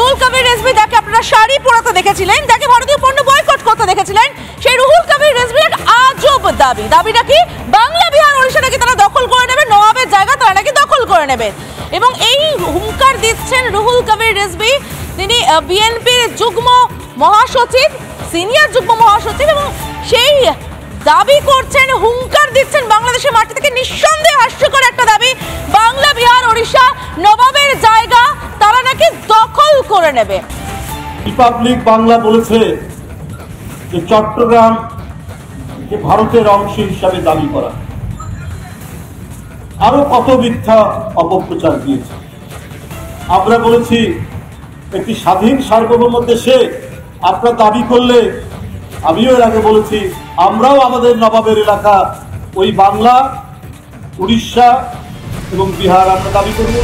রুহুল কবির রিজভী, তাকে আপনারা শাড়ি পরাতে দেখেছিলেন, তাকে ভারতীয় পণ্য বয়কট করতে দেখেছিলেন। সেই রুহুল কবির রিজভীর এক আজব দাবিটা কি বাংলা, বিহার, ওড়িশা নাকি তারা দখল করে নেবে, নবাবের জায়গা তারা নাকি দখল করে নেবে। এবং এই হুঙ্কার দিচ্ছেন রুহুল কবির রিজভী, তিনি বিএনপির যুগ্ম মহাসচিব, সিনিয়র যুগ্ম মহাসচিব, এবং সেই দাবি করছেন, হুঙ্কার দিচ্ছেন বাংলাদেশের মাটি থেকে, নিঃসন্দেহে হাস্যকর একটা দাবি, বাংলা, বিহার, ওড়িশা নবাবের জায়গা তারা নাকি দখল করে নেবে। রিপাবলিক বাংলা বলেছে যে চট্টগ্রাম ভারতের অংশ হিসাবে দাবি করা, আরো কত মিথ্যা অপপ্রচার দিয়েছে। আমরা বলেছি একটি স্বাধীন সার্বভৌম দেশে আপনারা দাবি করলে, আমিও এর আগে বলেছি, আমরাও আমাদের নবাবের এলাকা ওই বাংলা, উড়িষ্যা এবং বিহার আমরা দাবি করব।